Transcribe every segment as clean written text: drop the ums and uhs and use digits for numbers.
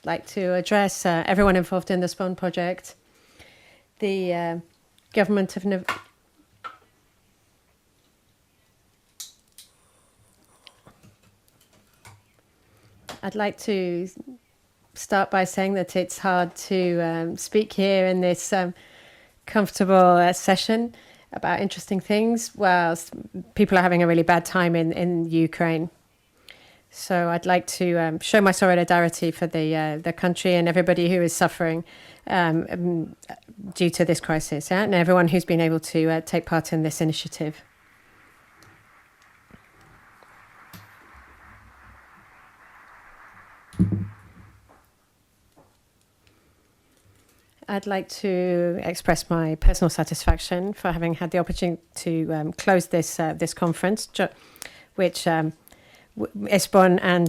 like to address everyone involved in the ESPON project, the government of I'd like to start by saying that it's hard to speak here in this comfortable session about interesting things whilst people are having a really bad time in Ukraine. So I'd like to show my solidarity for the country and everybody who is suffering due to this crisis, and everyone who's been able to take part in this initiative. I'd like to express my personal satisfaction for having had the opportunity to close this conference, which ESPON and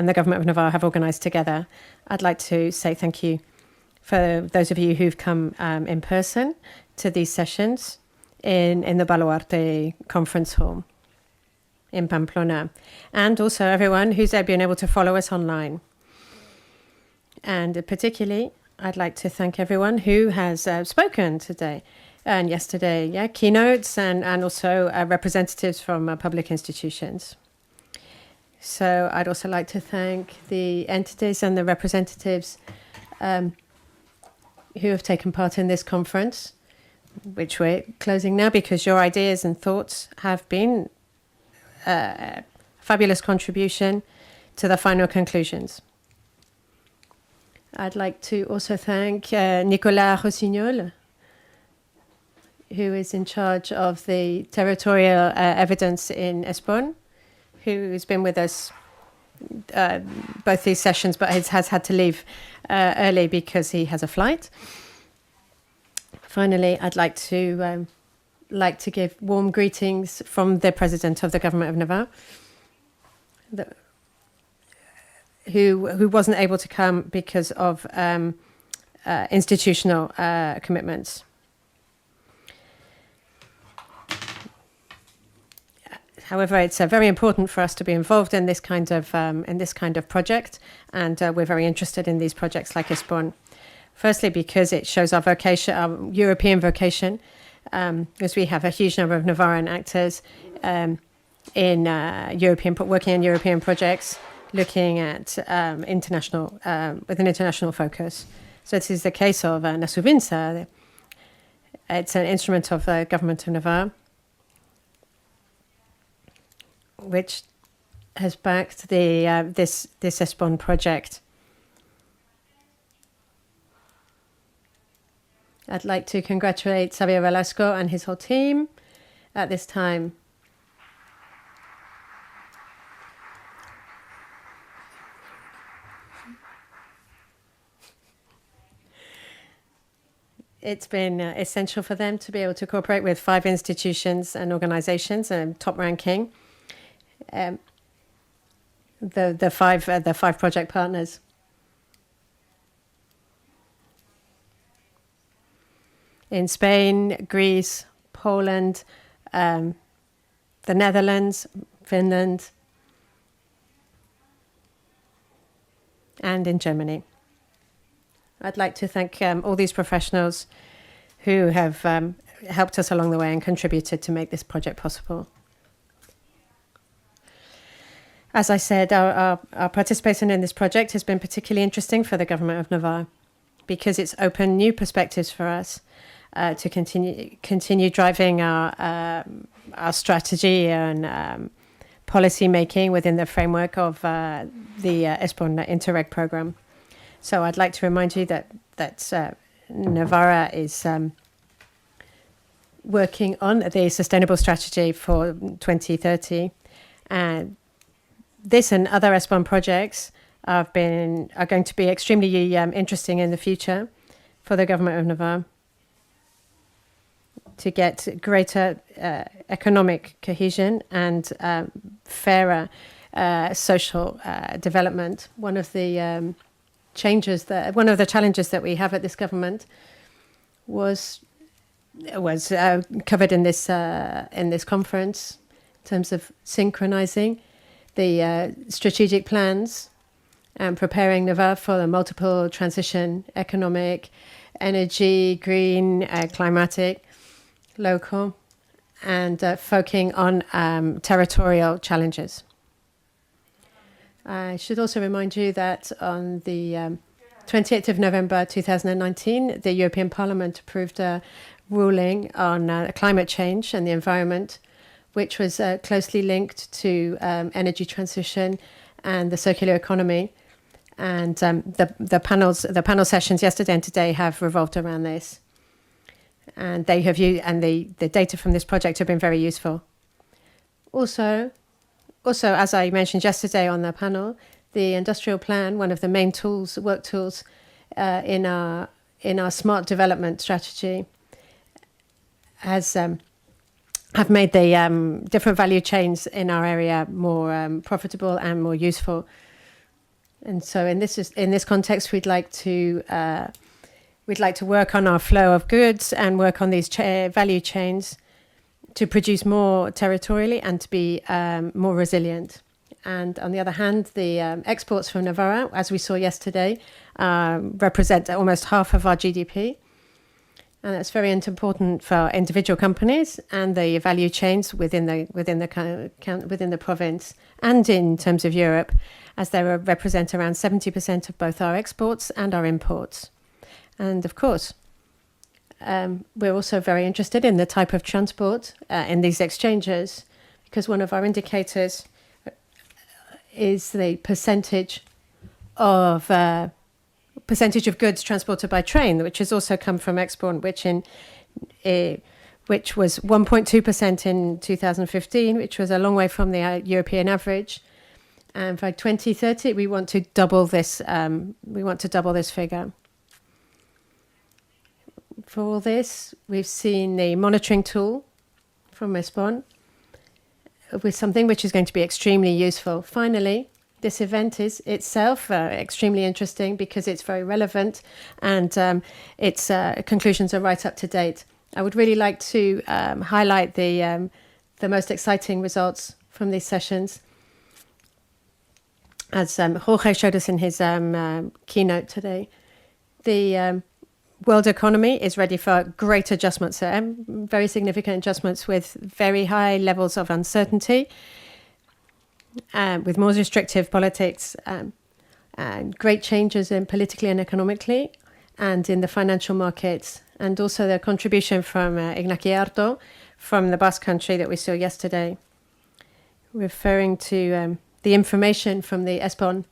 the government of Navarre have organised together. I'd like to say thank you for those of you who've come in person to these sessions in the Baluarte conference hall in Pamplona, and also everyone who's been able to follow us online. And particularly, I'd like to thank everyone who has spoken today and yesterday, keynotes and also representatives from public institutions. So I'd also like to thank the entities and the representatives who have taken part in this conference, which we're closing now, because your ideas and thoughts have been a fabulous contribution to the final conclusions. I'd like to also thank Nicolas Rossignol, who is in charge of the territorial evidence in ESPON, who has been with us both these sessions, but has had to leave early because he has a flight. Finally, I'd like to give warm greetings from the President of the Government of Navarre, who wasn't able to come because of institutional commitments. However, it's very important for us to be involved in this kind of project, and we're very interested in these projects like ESPON. Firstly, because it shows our vocation, our European vocation, because we have a huge number of Navarran actors in working in European projects, looking at international with an international focus. So this is the case of Nasuvinsa. It's an instrument of the government of Navarre, which has backed this ESPON project. I'd like to congratulate Xavier Velasco and his whole team at this time. It's been essential for them to be able to cooperate with 5 institutions and organizations, top ranking, the five project partners. In Spain, Greece, Poland, the Netherlands, Finland, and in Germany. I'd like to thank all these professionals who have helped us along the way and contributed to make this project possible. As I said, our participation in this project has been particularly interesting for the government of Navarre because it's opened new perspectives for us to continue driving our strategy and policy making within the framework of the ESPON Interreg program. So I'd like to remind you that Navarra is working on the sustainable strategy for 2030, and this and other ESPON projects are going to be extremely interesting in the future for the government of Navarre to get greater economic cohesion and fairer social development. One of the challenges that we have at this government was covered in this conference in terms of synchronizing the strategic plans and preparing Navarre for the multiple transition, economic, energy, green, climatic, local, and focusing on territorial challenges. I should also remind you that on the 28th of November 2019, the European Parliament approved a ruling on climate change and the environment, which was closely linked to energy transition and the circular economy. And the panel sessions yesterday and today have revolved around this. And they have used, and the data from this project have been very useful. Also, as I mentioned yesterday on the panel, the industrial plan, one of the main tools, work tools in our smart development strategy, have made the different value chains in our area more profitable and more useful. And so in this context, we'd like to work on our flow of goods and work on these value chains to produce more territorially and to be more resilient. And on the other hand, the exports from Navarra, as we saw yesterday, represent almost half of our GDP. And that's very important for individual companies and the value chains within the province and in terms of Europe, as they represent around 70% of both our exports and our imports. And of course, we're also very interested in the type of transport in these exchanges, because one of our indicators is the percentage of goods transported by train, which has also come from ESPON, which was 1.2% in 2015, which was a long way from the European average. And by 2030, we want to double this. We want to double this figure. For all this, we've seen the monitoring tool from ESPON with something which is going to be extremely useful. Finally, this event is itself extremely interesting because it's very relevant and its conclusions are right up to date. I would really like to highlight the most exciting results from these sessions, as Jorge showed us in his keynote today. The world economy is ready for great adjustments, very significant adjustments with very high levels of uncertainty, with more restrictive politics, and great changes in politically and economically, and in the financial markets, and also the contribution from Iñaki Arto from the Basque Country that we saw yesterday, referring to the information from the ESPON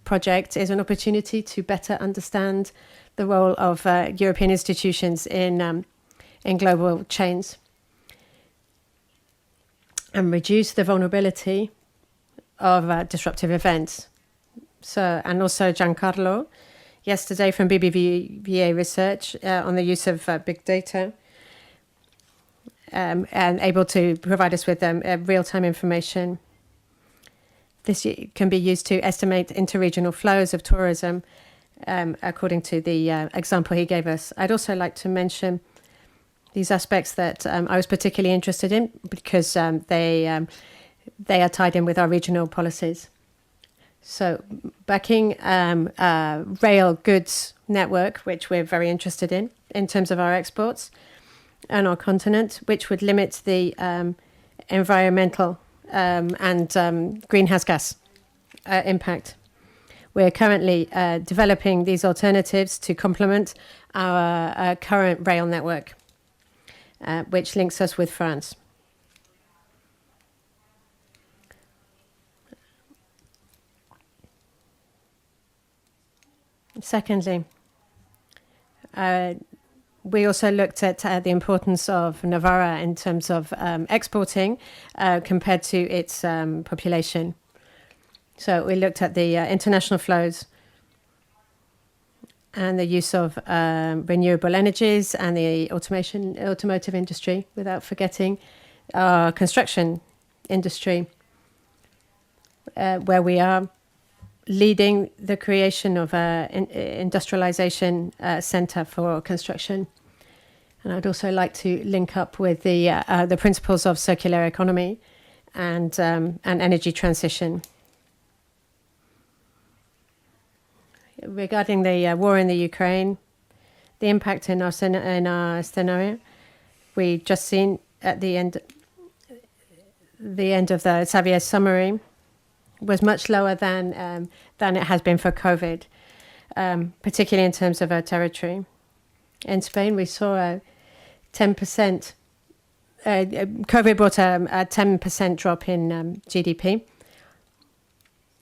project is an opportunity to better understand the role of European institutions in global chains and reduce the vulnerability of disruptive events. So, and also Giancarlo, yesterday from BBVA Research on the use of big data and able to provide us with real-time information. This can be used to estimate interregional flows of tourism, according to the example he gave us. I'd also like to mention these aspects that I was particularly interested in because they are tied in with our regional policies. So backing rail goods network, which we're very interested in terms of our exports and our continent, which would limit the environmental and greenhouse gas impact. We're currently developing these alternatives to complement our current rail network, which links us with France. Secondly, we also looked at the importance of Navarra in terms of exporting compared to its population. So we looked at the international flows and the use of renewable energies and the automotive industry, without forgetting our construction industry, where we are leading the creation of an industrialization center for construction. And I'd also like to link up with the principles of circular economy and energy transition. Regarding the war in the Ukraine, the impact in our scenario, we just seen at the end of the Xavier's summary was much lower than it has been for COVID, particularly in terms of our territory. In Spain, we saw a 10%. COVID brought a 10% drop in GDP,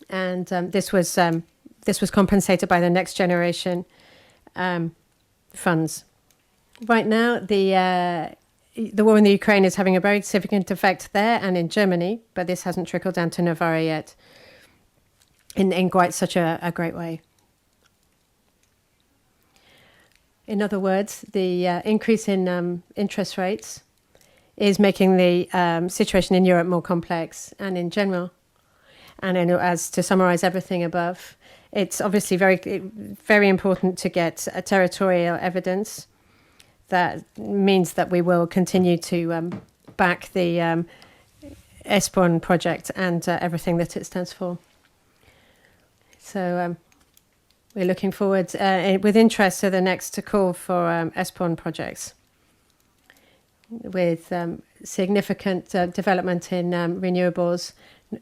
and this was compensated by the Next Generation funds. Right now, the war in the Ukraine is having a very significant effect there and in Germany, but this hasn't trickled down to Navarra yet in quite such a great way. In other words, the increase in interest rates is making the situation in Europe more complex, and in general, as to summarize everything above, it's obviously very important to get a territorial evidence. That means that we will continue to back the ESPON project and everything that it stands for. So we're looking forward with interest to the next call for ESPON projects, with significant development in renewables.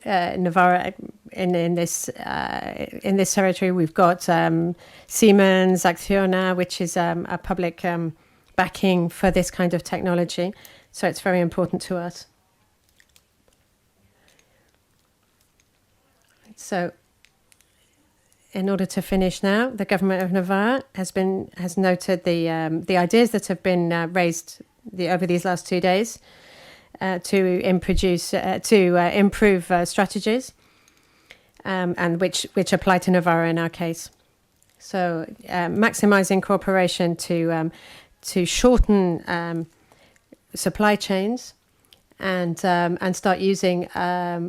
Navarra, in this territory, we've got Siemens, Acciona, which is a public backing for this kind of technology. So it's very important to us. So, in order to finish now, the government of Navarra has noted the ideas that have been raised over these last 2 days to improve strategies, and which apply to Navarra in our case. So, maximizing cooperation to shorten supply chains and start using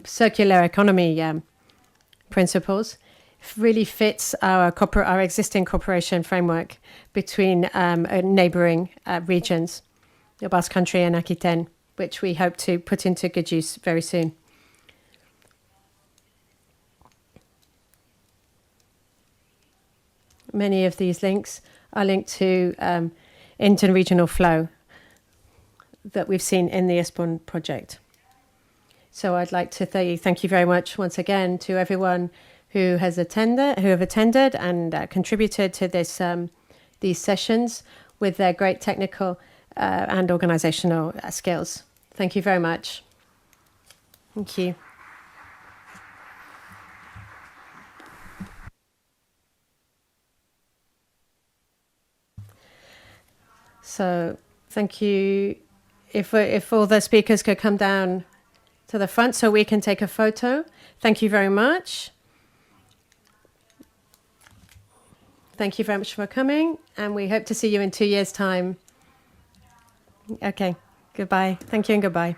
circular economy principles really fits our existing cooperation framework between neighbouring regions, the Basque Country and Aquitaine, which we hope to put into good use very soon. Many of these links are linked to interregional flow that we've seen in the ESPON project. So I'd like to thank you very much once again to everyone who have attended and contributed to these sessions with their great technical and organizational skills. Thank you very much. Thank you. So thank you. If all the speakers could come down to the front so we can take a photo. Thank you very much. Thank you very much for coming, and we hope to see you in 2 years' time. Okay, goodbye. Thank you and goodbye.